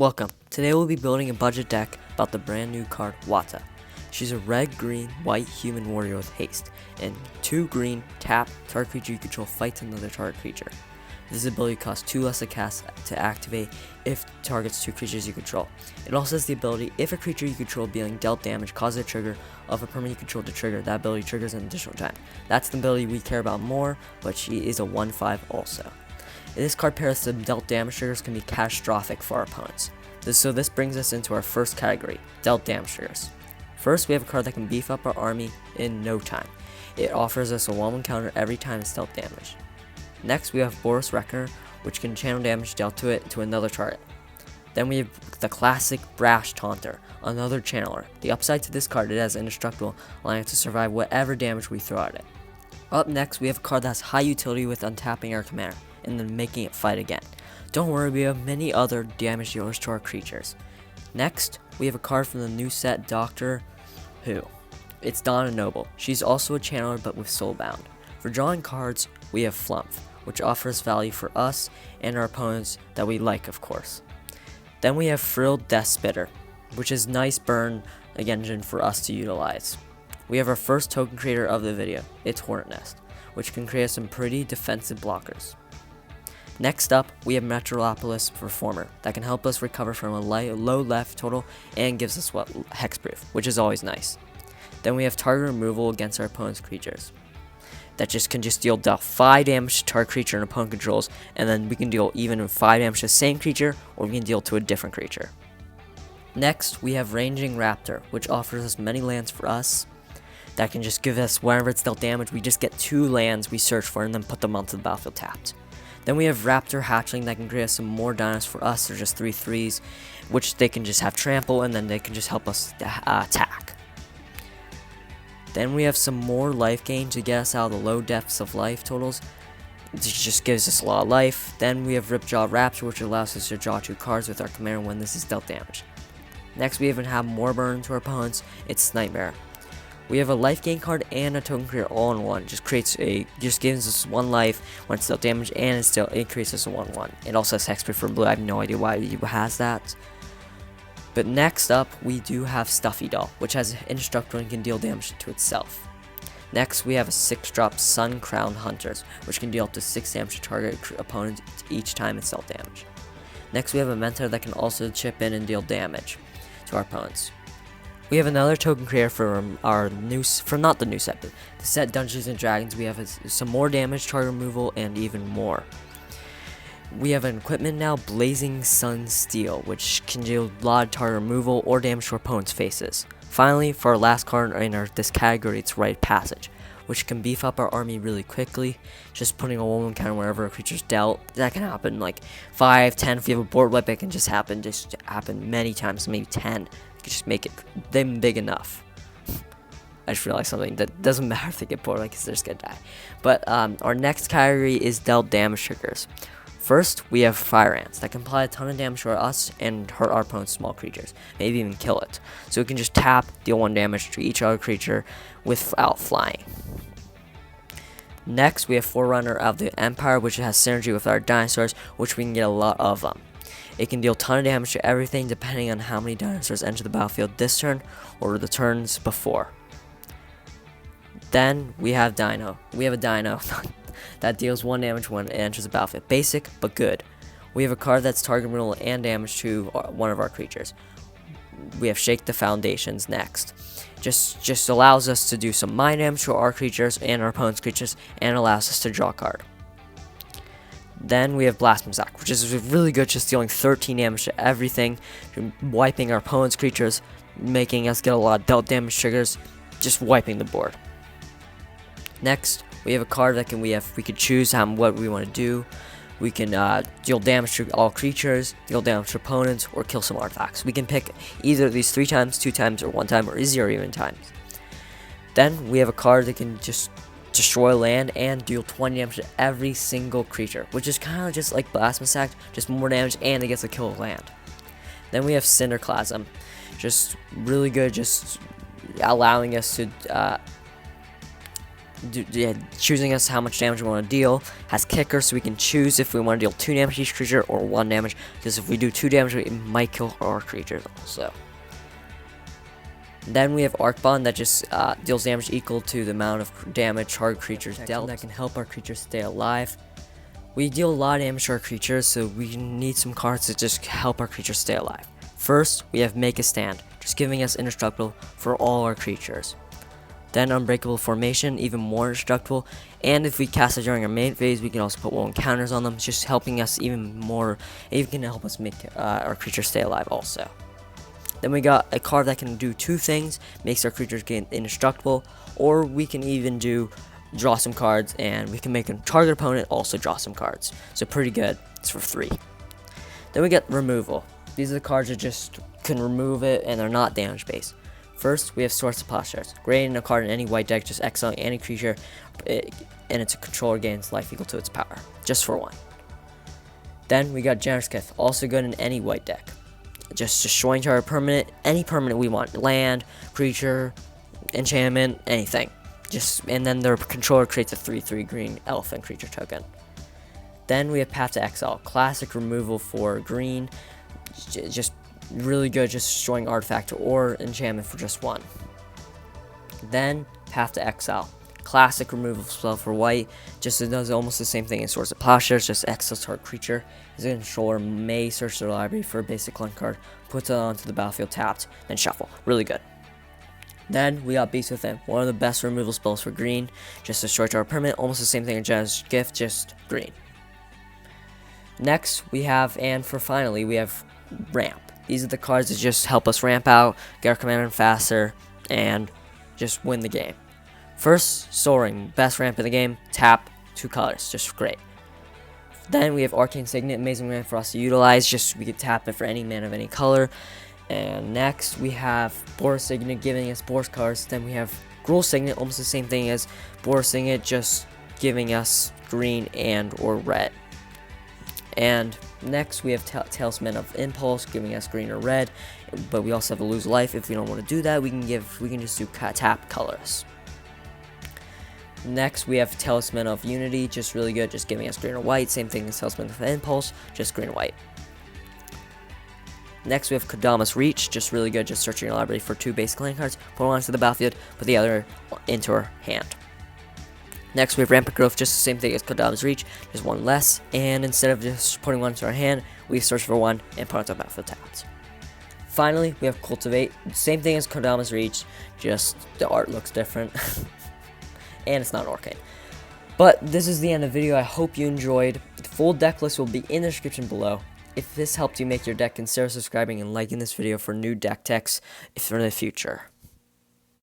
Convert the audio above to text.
Welcome. Today we'll be building a budget deck about the brand new card Wayta. She's a red, green, white human warrior with haste, and 2 green, tap, target creature you control fights another target creature. This ability costs 2 less to cast to activate if targets 2 creatures you control. It also has the ability, if a creature you control being dealt damage causes a trigger of a permanent you control to trigger, that ability triggers an additional time. That's the ability we care about more, but she is a 1/5 also. This card pairs to dealt damage triggers can be catastrophic for our opponents. So this brings us into our first category, dealt damage triggers. First, we have a card that can beef up our army in no time. It offers us a 1/1 counter every time it's dealt damage. Next, we have Boris Reckoner, which can channel damage dealt to it to another target. Then we have the classic Brash Taunter, another channeler. The upside to this card, it has indestructible, allowing it to survive whatever damage we throw at it. Up next, we have a card that has high utility with untapping our commander, and then making it fight again. Don't worry, we have many other damage dealers to our creatures. Next, we have a card from the new set Doctor Who. It's Donna Noble. She's also a channeler but with Soulbound. For drawing cards, we have Flump, which offers value for us and our opponents that we like, of course. Then we have Frilled Death Spitter, which is nice burn engine for us to utilize. We have our first token creator of the video. It's Hornet Nest, which can create some pretty defensive blockers. Next up, we have Metropolis Reformer that can help us recover from a low left total and gives us hexproof, which is always nice. Then we have target removal against our opponent's creatures. That can deal 5 damage to target creature and opponent controls, and then we can deal even 5 damage to the same creature, or we can deal to a different creature. Next, we have Ranging Raptor, which offers us many lands for us. That can just give us, whenever it's dealt damage, we just get 2 lands we search for and then put them onto the battlefield tapped. Then we have Raptor Hatchling that can create us some more dinos for us. They're just 3/3s, which they can just have trample, and then they can just help us attack. Then we have some more life gain to get us out of the low depths of life totals. It just gives us a lot of life. Then we have Ripjaw Raptor, which allows us to draw 2 cards with our commander when this is dealt damage. Next, we even have more burn to our opponents. It's Nightmare. We have a life gain card and a token creator all in one. Just gives us 1 life when it's dealt damage, and it increases a 1/1. It also has hexproof for blue. I have no idea why it has that. But next up, we do have Stuffy Doll, which has indestructible and can deal damage to itself. Next, we have a 6-drop Sun Crown Hunters, which can deal up to 6 damage to target opponent each time it's dealt damage. Next, we have a Mentor that can also chip in and deal damage to our opponents. We have another token creator from not the new set, but the set Dungeons and Dragons. We have some more damage, target removal, and even more. We have an equipment now, Blazing Sun Steel, which can deal a lot of target removal or damage to our opponent's faces. Finally, for our last card in this category, it's Rite of Passage, which can beef up our army really quickly. Just putting a 1/1 counter wherever a creature's dealt. That can happen like 5, 10. If you have a board wipe, it can just happen many times, maybe 10. You can just make them big enough. I just realized something that doesn't matter if they get bored, because they're just gonna die. But our next category is dealt damage triggers. First, we have Fire Ants that can apply a ton of damage to us and hurt our opponent's small creatures, maybe even kill it. So we can just tap, deal 1 damage to each other creature without flying. Next, we have Forerunner of the Empire, which has synergy with our dinosaurs, which we can get a lot of them. It can deal a ton of damage to everything depending on how many dinosaurs enter the battlefield this turn or the turns before. Then we have Dino. We have a Dino that deals 1 damage when it enters the battlefield. Basic, but good. We have a card that's target removal and damage to one of our creatures. We have Shake the Foundations next. Just allows us to do some mind damage to our creatures and our opponent's creatures, and allows us to draw a card. Then we have Blasphemous, which is really good, just dealing 13 damage to everything, wiping our opponent's creatures, making us get a lot of dealt damage triggers, just wiping the board. Next, we have a card that we could choose what we want to do. We can deal damage to all creatures, deal damage to opponents, or kill some artifacts. We can pick either of these 3 times, 2 times, or 1 time, or 0 even times. Then we have a card that can just destroy land and deal 20 damage to every single creature, which is kind of just like Blasphemous Act, just more damage, and it gets to kill land. Then we have Cinderclasm, just really good, just allowing us to choosing us how much damage we want to deal. Has kicker, so we can choose if we want to deal 2 damage to each creature or 1 damage, because if we do 2 damage, it might kill our creatures also. Then we have Arc Bond that just deals damage equal to the amount of damage target creatures dealt. That can help our creatures stay alive. We deal a lot of damage to our creatures, so we need some cards to just help our creatures stay alive. First, we have Make a Stand, just giving us indestructible for all our creatures. Then Unbreakable Formation, even more indestructible, and if we cast it during our main phase, we can also put 1 counters on them, just helping us even more. It can help us make our creatures stay alive also. Then we got a card that can do 2 things, makes our creatures get indestructible, or we can even do draw some cards, and we can make a target opponent also draw some cards. So pretty good. It's for 3. Then we get Removal. These are the cards that just can remove it, and they're not damage based. First, we have Source of Plowshares. Creating a card in any white deck, just exiling any creature, and its controller gains life equal to its power, just for 1. Then we got Generous Gift, also good in any white deck. Just destroying target permanent, any permanent we want, land, creature, enchantment, anything. And then their controller creates a 3/3 green elephant creature token. Then we have Path to Exile, classic removal for green, just really good, just destroying artifact or enchantment for just 1. Then Path to Exile, classic removal spell for white, just it does almost the same thing as Source of Plowshares, just exiles target creature. The controller may search their library for a basic land card, puts it onto the battlefield tapped, then shuffle. Really good. Then we got Beast Within, one of the best removal spells for green, just destroy target permanent, almost the same thing as Generous Gift, just green. Next we have, and for finally, we have Ramp. These are the cards that just help us ramp out, get our commander faster, and just win the game. First, Soaring, best ramp in the game, tap, 2 colors, just great. Then we have Arcane Signet, amazing mana for us to utilize, just we could tap it for any mana of any color. And next we have Boros Signet, giving us Boros cards. Then we have Gruul Signet, almost the same thing as Boros Signet, just giving us green and or red. And next we have Talisman of Impulse, giving us green or red, but we also have to lose life. If we don't want to do that, we can just do tap colors. Next we have Talisman of Unity, just really good, just giving us green or white, same thing as Talisman of Impulse, just green or white. Next we have Kodama's Reach, just really good, just searching your library for 2 basic land cards, put 1 onto the battlefield, put the other into our hand. Next we have Rampant Growth, just the same thing as Kodama's Reach, just 1 less, and instead of just putting 1 into our hand, we search for 1 and put it onto the battlefield tapped. Finally, we have Cultivate, same thing as Kodama's Reach, just the art looks different. And it's not Arcane. But this is the end of the video. I hope you enjoyed. The full deck list will be in the description below. If this helped you make your deck, consider subscribing and liking this video for new deck techs for the future.